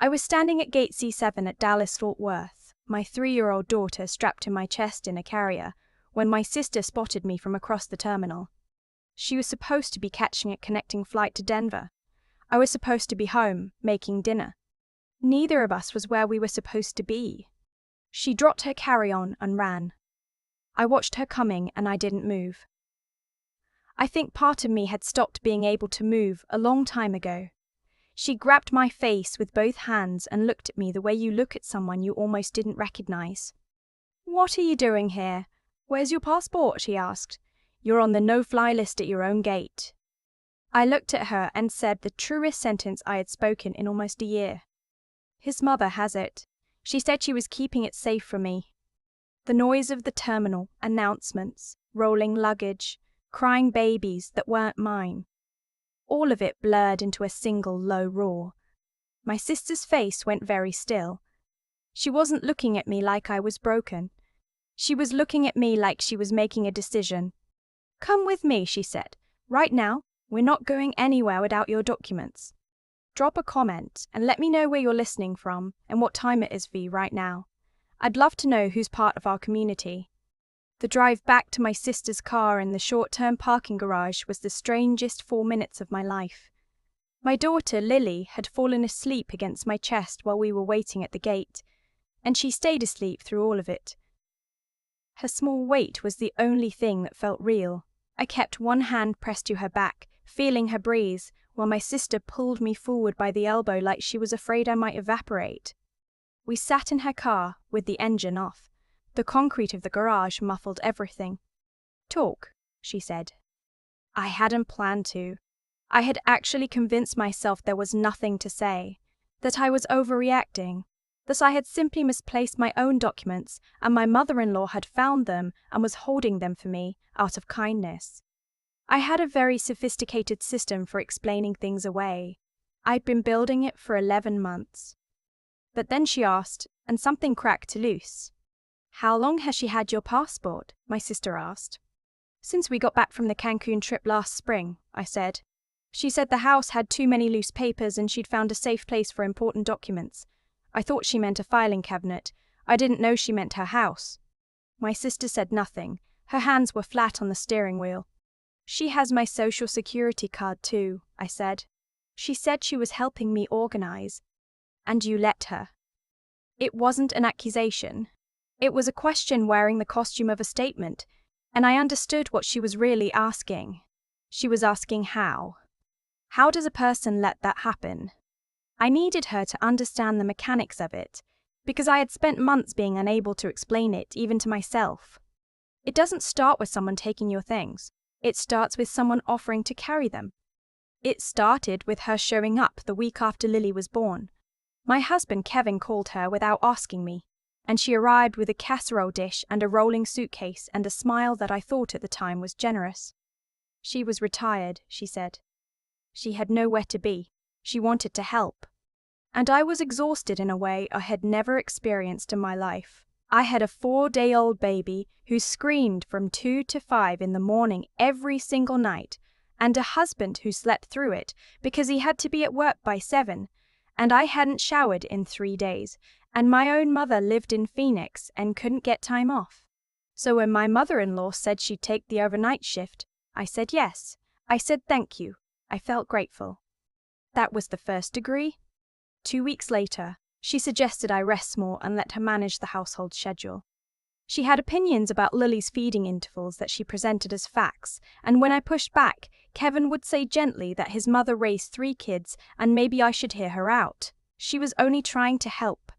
I was standing at gate C7 at Dallas-Fort Worth, my 3-year-old daughter strapped to my chest in a carrier, when my sister spotted me from across the terminal. She was supposed to be catching a connecting flight to Denver. I was supposed to be home, making dinner. Neither of us was where we were supposed to be. She dropped her carry-on and ran. I watched her coming and I didn't move. I think part of me had stopped being able to move a long time ago. She grabbed my face with both hands and looked at me the way you look at someone you almost didn't recognize. "What are you doing here? Where's your passport?" she asked. "You're on the no-fly list at your own gate." I looked at her and said the truest sentence I had spoken in almost a year. His mother has it. She said she was keeping it safe from me. The noise of the terminal, announcements, rolling luggage, crying babies that weren't mine. All of it blurred into a single low roar. My sister's face went very still. She wasn't looking at me like I was broken. She was looking at me like she was making a decision. "Come with me," she said. "Right now, we're not going anywhere without your documents. Drop a comment and let me know where you're listening from and what time it is for you right now. I'd love to know who's part of our community." The drive back to my sister's car in the short-term parking garage was the strangest 4 minutes of my life. My daughter, Lily, had fallen asleep against my chest while we were waiting at the gate, and she stayed asleep through all of it. Her small weight was the only thing that felt real. I kept one hand pressed to her back, feeling her breathe, while my sister pulled me forward by the elbow like she was afraid I might evaporate. We sat in her car, with the engine off. The concrete of the garage muffled everything. "Talk," she said. I hadn't planned to. I had actually convinced myself there was nothing to say, that I was overreacting, that I had simply misplaced my own documents and my mother-in-law had found them and was holding them for me out of kindness. I had a very sophisticated system for explaining things away. I'd been building it for 11 months. But then she asked, and something cracked loose. "How long has she had your passport?" my sister asked. "Since we got back from the Cancun trip last spring," I said. "She said the house had too many loose papers and she'd found a safe place for important documents. I thought she meant a filing cabinet. I didn't know she meant her house." My sister said nothing. Her hands were flat on the steering wheel. "She has my social security card too," I said. "She said she was helping me organize." "And you let her?" It wasn't an accusation. It was a question wearing the costume of a statement, and I understood what she was really asking. She was asking how. How does a person let that happen? I needed her to understand the mechanics of it, because I had spent months being unable to explain it, even to myself. It doesn't start with someone taking your things. It starts with someone offering to carry them. It started with her showing up the week after Lily was born. My husband Kevin called her without asking me, and she arrived with a casserole dish and a rolling suitcase and a smile that I thought at the time was generous. She was retired, she said. She had nowhere to be. She wanted to help. And I was exhausted in a way I had never experienced in my life. I had a 4-day-old baby who screamed from 2 to 5 in the morning every single night, and a husband who slept through it because he had to be at work by 7, and I hadn't showered in 3 days, and my own mother lived in Phoenix and couldn't get time off. So when my mother-in-law said she'd take the overnight shift, I said yes. I said thank you. I felt grateful. That was the first degree. 2 weeks later, she suggested I rest more and let her manage the household schedule. She had opinions about Lily's feeding intervals that she presented as facts, and when I pushed back, Kevin would say gently that his mother raised 3 kids and maybe I should hear her out. She was only trying to help.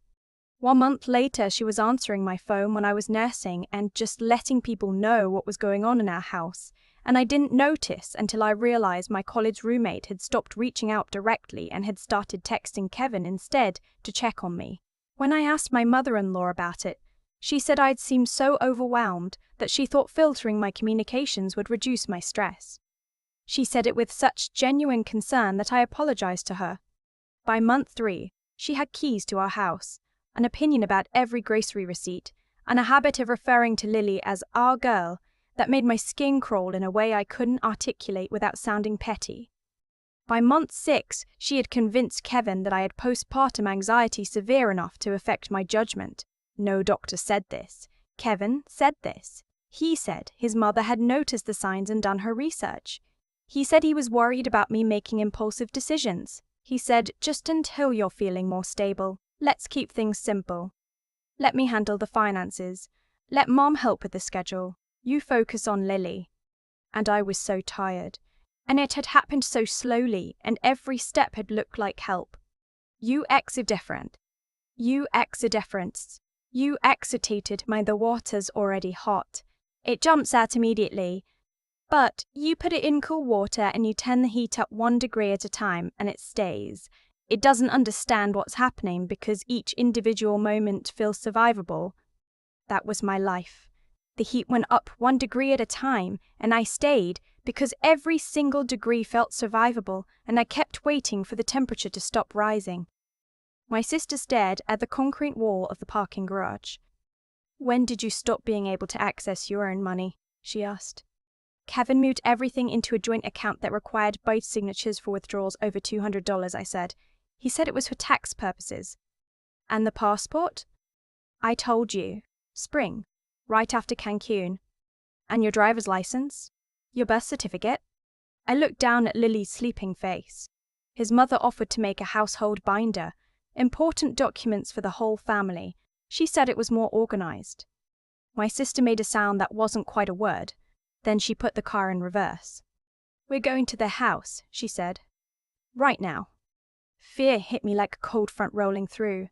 1 month later, she was answering my phone when I was nursing and just letting people know what was going on in our house, and I didn't notice until I realized my college roommate had stopped reaching out directly and had started texting Kevin instead to check on me. When I asked my mother-in-law about it, she said I'd seemed so overwhelmed that she thought filtering my communications would reduce my stress. She said it with such genuine concern that I apologized to her. By month 3, she had keys to our house, an opinion about every grocery receipt, and a habit of referring to Lily as our girl that made my skin crawl in a way I couldn't articulate without sounding petty. By month 6, she had convinced Kevin that I had postpartum anxiety severe enough to affect my judgment. No doctor said this. Kevin said this. He said his mother had noticed the signs and done her research. He said he was worried about me making impulsive decisions. He said, just until you're feeling more stable, let's keep things simple. Let me handle the finances. Let Mom help with the schedule. You focus on Lily. And I was so tired. And it had happened so slowly, and every step had looked like help. You exudefferent. You exudefference. You excitated my the water's already hot. It jumps out immediately. But you put it in cool water and you turn the heat up 1 degree at a time and it stays. It doesn't understand what's happening because each individual moment feels survivable. That was my life. The heat went up 1 degree at a time and I stayed because every single degree felt survivable and I kept waiting for the temperature to stop rising. My sister stared at the concrete wall of the parking garage. When did you stop being able to access your own money? She asked. Kevin moved everything into a joint account that required both signatures for withdrawals over $200, I said. He said it was for tax purposes. And the passport? I told you. Spring, right after Cancun. And your driver's license? Your birth certificate? I looked down at Lily's sleeping face. His mother offered to make a household binder, important documents for the whole family. She said it was more organized. My sister made a sound that wasn't quite a word. Then she put the car in reverse. We're going to their house, she said. Right now. Fear hit me like a cold front rolling through.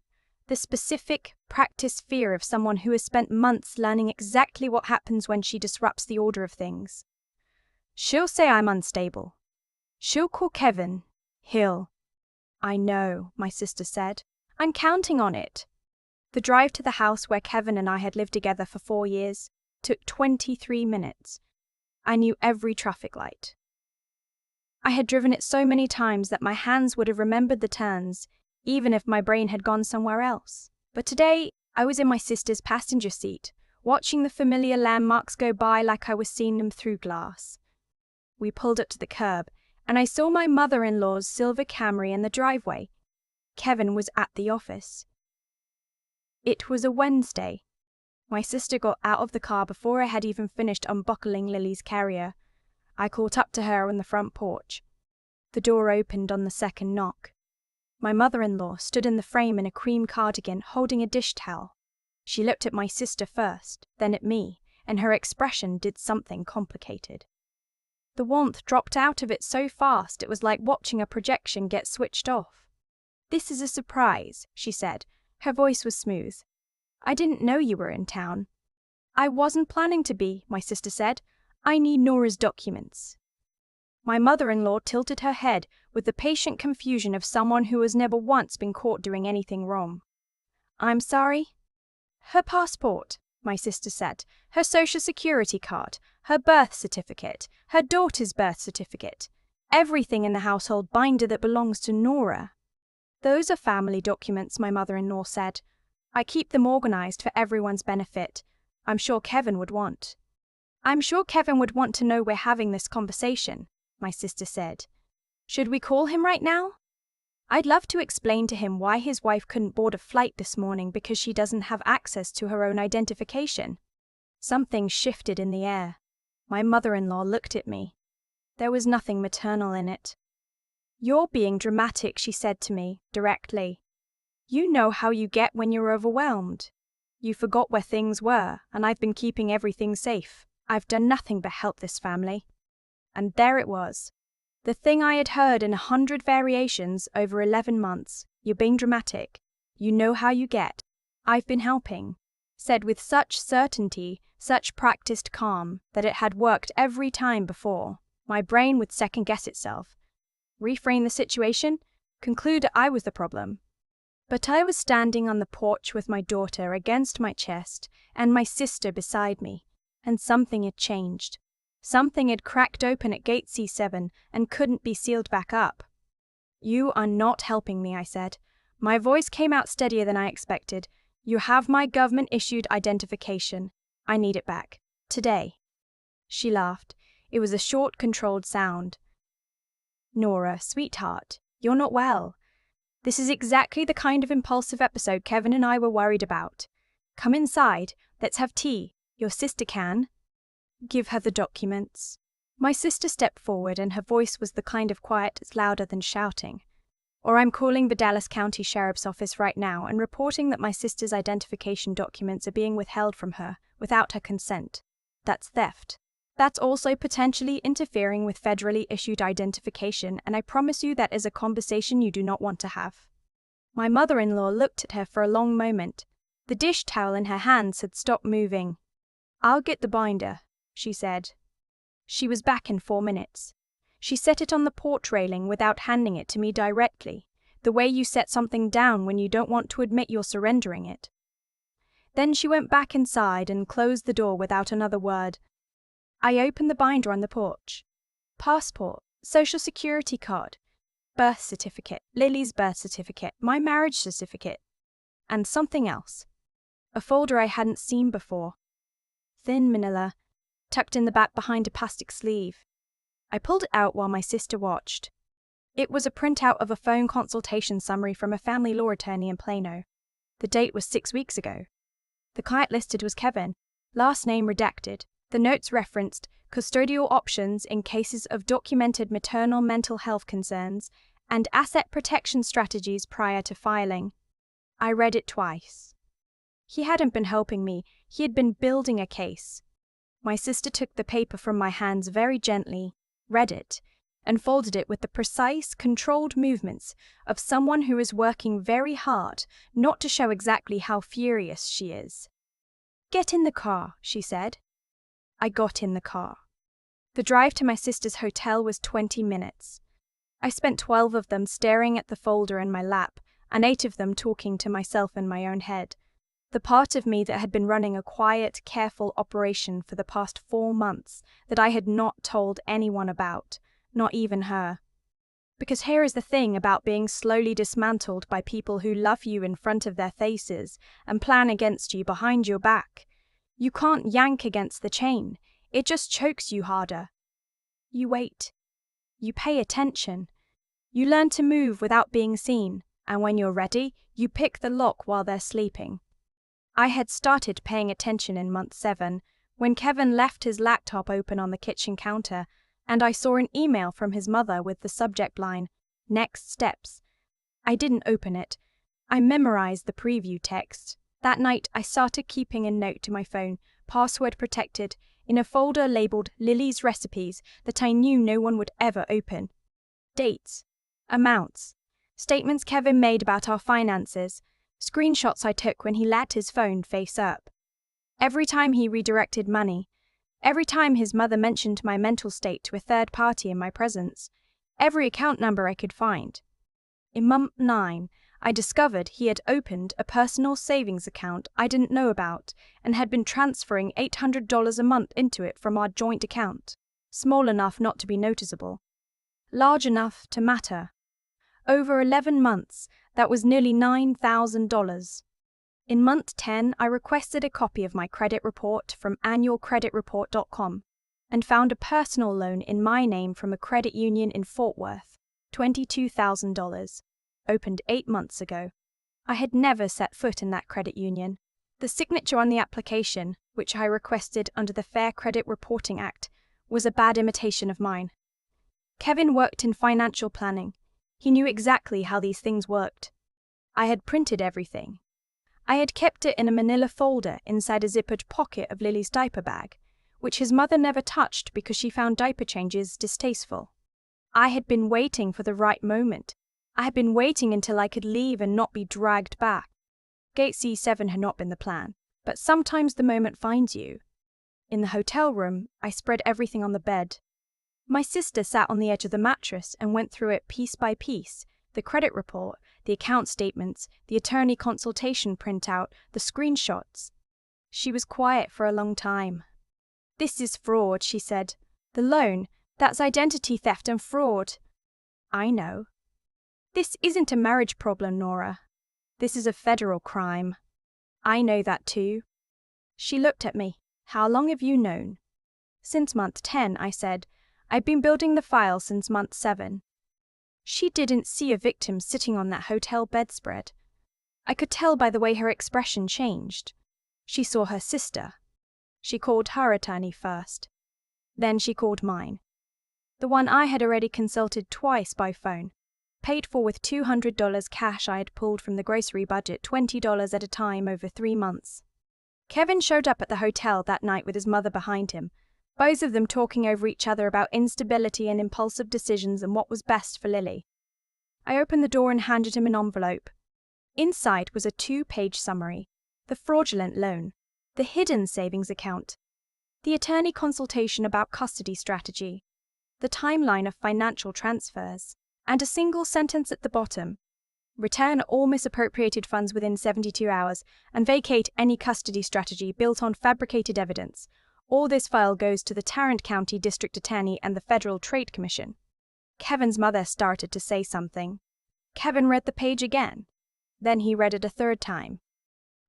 The specific, practiced fear of someone who has spent months learning exactly what happens when she disrupts the order of things. She'll say I'm unstable. She'll call Kevin. He'll. I know, my sister said. I'm counting on it. The drive to the house where Kevin and I had lived together for 4 years took 23 minutes. I knew every traffic light. I had driven it so many times that my hands would have remembered the turns, even if my brain had gone somewhere else. But today, I was in my sister's passenger seat, watching the familiar landmarks go by like I was seeing them through glass. We pulled up to the curb, and I saw my mother-in-law's silver Camry in the driveway. Kevin was at the office. It was a Wednesday. My sister got out of the car before I had even finished unbuckling Lily's carrier. I caught up to her on the front porch. The door opened on the second knock. My mother-in-law stood in the frame in a cream cardigan holding a dish towel. She looked at my sister first, then at me, and her expression did something complicated. The warmth dropped out of it so fast it was like watching a projection get switched off. This is a surprise, she said. Her voice was smooth. I didn't know you were in town. I wasn't planning to be, my sister said. I need Nora's documents. My mother-in-law tilted her head with the patient confusion of someone who has never once been caught doing anything wrong. I'm sorry? Her passport, my sister said, her social security card, her birth certificate, her daughter's birth certificate, everything in the household binder that belongs to Nora. Those are family documents, my mother-in-law said. I keep them organized for everyone's benefit. I'm sure Kevin would want to know we're having this conversation, my sister said. Should we call him right now? I'd love to explain to him why his wife couldn't board a flight this morning because she doesn't have access to her own identification. Something shifted in the air. My mother-in-law looked at me. There was nothing maternal in it. You're being dramatic, she said to me, directly. You know how you get when you're overwhelmed. You forgot where things were, and I've been keeping everything safe. I've done nothing but help this family. And there it was. The thing I had heard in 100 variations over 11 months. You're being dramatic. You know how you get. I've been helping. Said with such certainty, such practiced calm, that it had worked every time before. My brain would second-guess itself. Reframe the situation, conclude I was the problem. But I was standing on the porch with my daughter against my chest and my sister beside me, and something had changed. Something had cracked open at gate C7 and couldn't be sealed back up. You are not helping me, I said. My voice came out steadier than I expected. You have my government-issued identification. I need it back. Today. She laughed. It was a short, controlled sound. Nora, sweetheart, you're not well. This is exactly the kind of impulsive episode Kevin and I were worried about. Come inside, let's have tea. Your sister can. Give her the documents. My sister stepped forward and her voice was the kind of quiet that's louder than shouting. Or I'm calling the Dallas County Sheriff's Office right now and reporting that my sister's identification documents are being withheld from her without her consent. That's theft. That's also potentially interfering with federally issued identification, and I promise you that is a conversation you do not want to have. My mother-in-law looked at her for a long moment. The dish towel in her hands had stopped moving. I'll get the binder, she said. She was back in 4 minutes. She set it on the porch railing without handing it to me directly, the way you set something down when you don't want to admit you're surrendering it. Then she went back inside and closed the door without another word. I opened the binder on the porch. Passport, social security card, birth certificate, Lily's birth certificate, my marriage certificate, and something else. A folder I hadn't seen before. Thin manila, tucked in the back behind a plastic sleeve. I pulled it out while my sister watched. It was a printout of a phone consultation summary from a family law attorney in Plano. The date was 6 weeks ago. The client listed was Kevin, last name redacted. The notes referenced custodial options in cases of documented maternal mental health concerns and asset protection strategies prior to filing. I read it twice. He hadn't been helping me, he had been building a case. My sister took the paper from my hands very gently, read it, and folded it with the precise, controlled movements of someone who is working very hard not to show exactly how furious she is. Get in the car, she said. I got in the car. The drive to my sister's hotel was 20 minutes. I spent 12 of them staring at the folder in my lap, and 8 of them talking to myself in my own head. The part of me that had been running a quiet, careful operation for the past 4 months that I had not told anyone about, not even her. Because here is the thing about being slowly dismantled by people who love you in front of their faces and plan against you behind your back. You can't yank against the chain, it just chokes you harder. You wait. You pay attention. You learn to move without being seen, and when you're ready, you pick the lock while they're sleeping. I had started paying attention in month 7, when Kevin left his laptop open on the kitchen counter, and I saw an email from his mother with the subject line, Next Steps. I didn't open it. I memorized the preview text. That night, I started keeping a note to my phone, password protected, in a folder labeled Lily's Recipes that I knew no one would ever open. Dates, amounts, statements Kevin made about our finances, screenshots I took when he let his phone face up. Every time he redirected money, every time his mother mentioned my mental state to a third party in my presence, every account number I could find. In month 9, I discovered he had opened a personal savings account I didn't know about and had been transferring $800 a month into it from our joint account, small enough not to be noticeable, large enough to matter. Over 11 months, that was nearly $9,000. In month 10, I requested a copy of my credit report from annualcreditreport.com and found a personal loan in my name from a credit union in Fort Worth, $22,000. Opened 8 months ago. I had never set foot in that credit union. The signature on the application, which I requested under the Fair Credit Reporting Act, was a bad imitation of mine. Kevin worked in financial planning. He knew exactly how these things worked. I had printed everything. I had kept it in a manila folder inside a zippered pocket of Lily's diaper bag, which his mother never touched because she found diaper changes distasteful. I had been waiting for the right moment. I had been waiting until I could leave and not be dragged back. Gate C7 had not been the plan, but sometimes the moment finds you. In the hotel room, I spread everything on the bed. My sister sat on the edge of the mattress and went through it piece by piece, the credit report, the account statements, the attorney consultation printout, the screenshots. She was quiet for a long time. This is fraud, she said. The loan, that's identity theft and fraud. I know. This isn't a marriage problem, Nora. This is a federal crime. I know that too. She looked at me. How long have you known? Since month 10, I said. I've been building the file since month 7. She didn't see a victim sitting on that hotel bedspread. I could tell by the way her expression changed. She saw her sister. She called her attorney first. Then she called mine. The one I had already consulted twice by phone, paid for with $200 cash I had pulled from the grocery budget, $20 at a time over 3 months. Kevin showed up at the hotel that night with his mother behind him, both of them talking over each other about instability and impulsive decisions and what was best for Lily. I opened the door and handed him an envelope. Inside was a 2-page summary: the fraudulent loan, the hidden savings account, the attorney consultation about custody strategy, the timeline of financial transfers, and a single sentence at the bottom: return all misappropriated funds within 72 hours and vacate any custody strategy built on fabricated evidence. All this file goes to the Tarrant County District Attorney and the Federal Trade Commission. Kevin's mother started to say something. Kevin read the page again. Then he read it a third time.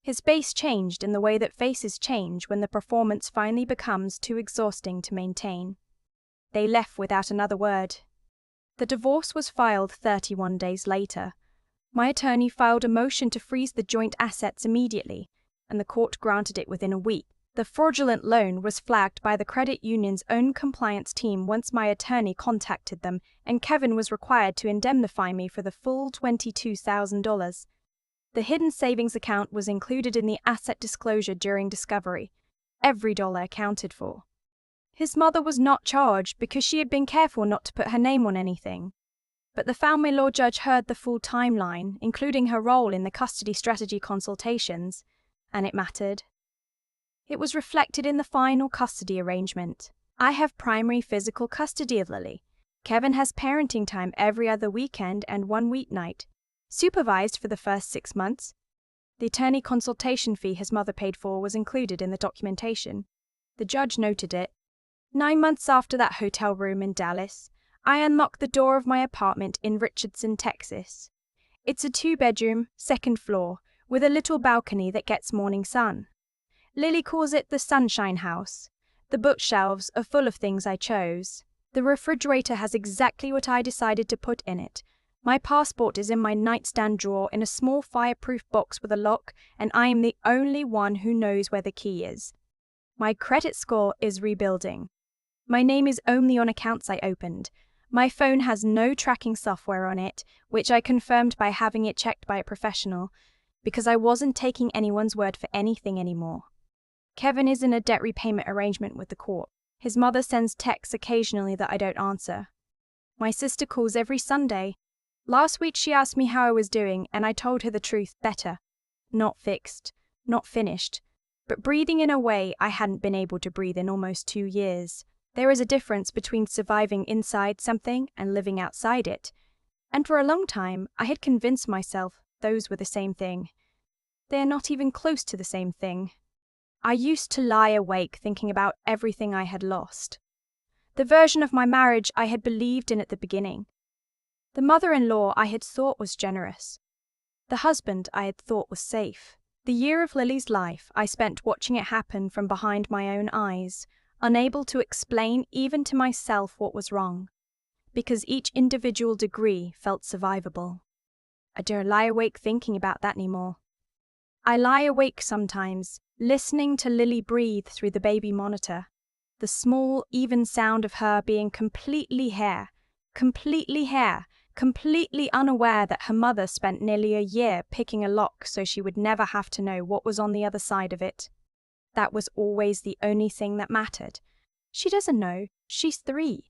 His face changed in the way that faces change when the performance finally becomes too exhausting to maintain. They left without another word. The divorce was filed 31 days later. My attorney filed a motion to freeze the joint assets immediately, and the court granted it within a week. The fraudulent loan was flagged by the credit union's own compliance team once my attorney contacted them, and Kevin was required to indemnify me for the full $22,000. The hidden savings account was included in the asset disclosure during discovery. Every dollar accounted for. His mother was not charged because she had been careful not to put her name on anything. But the family law judge heard the full timeline, including her role in the custody strategy consultations, and it mattered. It was reflected in the final custody arrangement. I have primary physical custody of Lily. Kevin has parenting time every other weekend and 1 weeknight, supervised for the first 6 months. The attorney consultation fee his mother paid for was included in the documentation. The judge noted it. 9 months after that hotel room in Dallas, I unlocked the door of my apartment in Richardson, Texas. It's a 2-bedroom, 2nd floor, with a little balcony that gets morning sun. Lily calls it the Sunshine House. The bookshelves are full of things I chose. The refrigerator has exactly what I decided to put in it. My passport is in my nightstand drawer in a small fireproof box with a lock, and I am the only one who knows where the key is. My credit score is rebuilding. My name is only on accounts I opened. My phone has no tracking software on it, which I confirmed by having it checked by a professional, because I wasn't taking anyone's word for anything anymore. Kevin is in a debt repayment arrangement with the court. His mother sends texts occasionally that I don't answer. My sister calls every Sunday. Last week she asked me how I was doing, and I told her the truth: better. Not fixed, not finished, but breathing in a way I hadn't been able to breathe in almost 2 years. There is a difference between surviving inside something and living outside it, and for a long time I had convinced myself those were the same thing. They are not even close to the same thing. I used to lie awake thinking about everything I had lost. The version of my marriage I had believed in at the beginning. The mother-in-law I had thought was generous. The husband I had thought was safe. The year of Lily's life I spent watching it happen from behind my own eyes, unable to explain even to myself what was wrong, because each individual degree felt survivable. I don't lie awake thinking about that anymore. I lie awake sometimes, listening to Lily breathe through the baby monitor, the small, even sound of her being completely unaware that her mother spent nearly a year picking a lock so she would never have to know what was on the other side of it. That was always the only thing that mattered. She doesn't know. She's 3.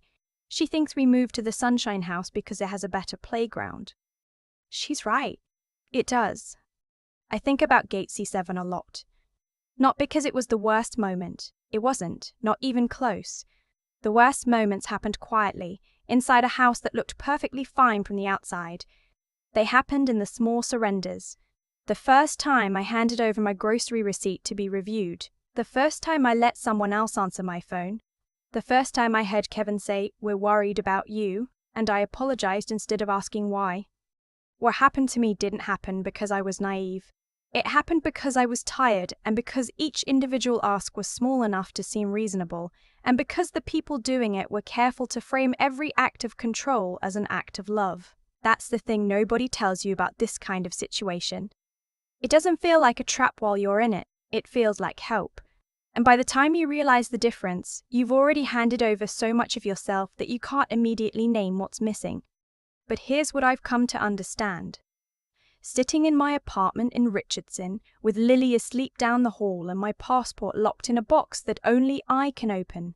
She thinks we moved to the Sunshine House because it has a better playground. She's right. It does. I think about Gate C7 a lot. Not because it was the worst moment. It wasn't, not even close. The worst moments happened quietly, inside a house that looked perfectly fine from the outside. They happened in the small surrenders. The first time I handed over my grocery receipt to be reviewed. The first time I let someone else answer my phone. The first time I heard Kevin say, "We're worried about you," and I apologized instead of asking why. What happened to me didn't happen because I was naive. It happened because I was tired, and because each individual ask was small enough to seem reasonable, and because the people doing it were careful to frame every act of control as an act of love. That's the thing nobody tells you about this kind of situation. It doesn't feel like a trap while you're in it, it feels like help. And by the time you realize the difference, you've already handed over so much of yourself that you can't immediately name what's missing. But here's what I've come to understand. Sitting in my apartment in Richardson, with Lily asleep down the hall and my passport locked in a box that only I can open,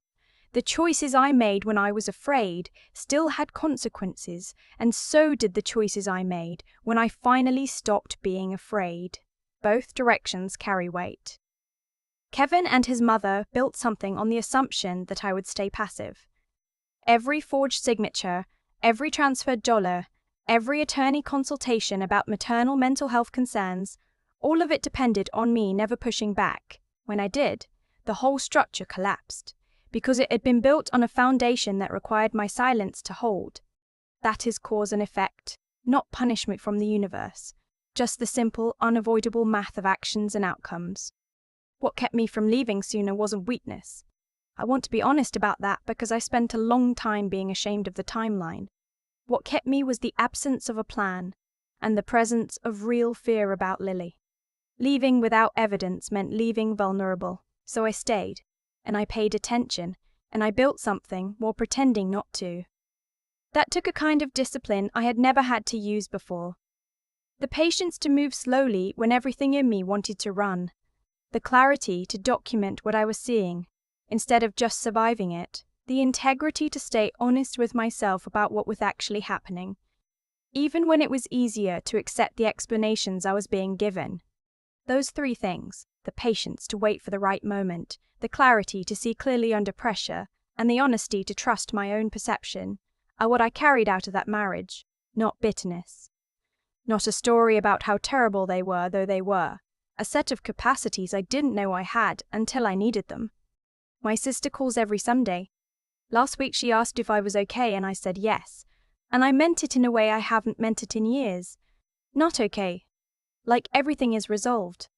the choices I made when I was afraid still had consequences, and so did the choices I made when I finally stopped being afraid. Both directions carry weight. Kevin and his mother built something on the assumption that I would stay passive. Every forged signature, every transferred dollar, every attorney consultation about maternal mental health concerns, all of it depended on me never pushing back. When I did, the whole structure collapsed, because it had been built on a foundation that required my silence to hold. That is cause and effect, not punishment from the universe, just the simple, unavoidable math of actions and outcomes. What kept me from leaving sooner wasn't weakness. I want to be honest about that because I spent a long time being ashamed of the timeline. What kept me was the absence of a plan and the presence of real fear about Lily. Leaving without evidence meant leaving vulnerable, so I stayed, and I paid attention, and I built something while pretending not to. That took a kind of discipline I had never had to use before. The patience to move slowly when everything in me wanted to run. The clarity to document what I was seeing, instead of just surviving it. The integrity to stay honest with myself about what was actually happening, even when it was easier to accept the explanations I was being given. Those three things, the patience to wait for the right moment, the clarity to see clearly under pressure, and the honesty to trust my own perception, are what I carried out of that marriage, not bitterness. Not a story about how terrible they were, though they were. A set of capacities I didn't know I had until I needed them. My sister calls every Sunday. Last week she asked if I was okay and I said yes, and I meant it in a way I haven't meant it in years. Not okay. Like everything is resolved.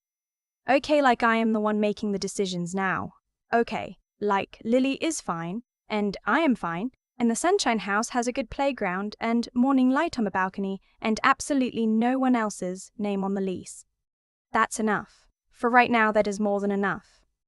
Okay, like I am the one making the decisions now. Okay, like Lily is fine, and I am fine, and the Sunshine House has a good playground and morning light on the balcony and absolutely no one else's name on the lease. That's enough. For right now, that is more than enough.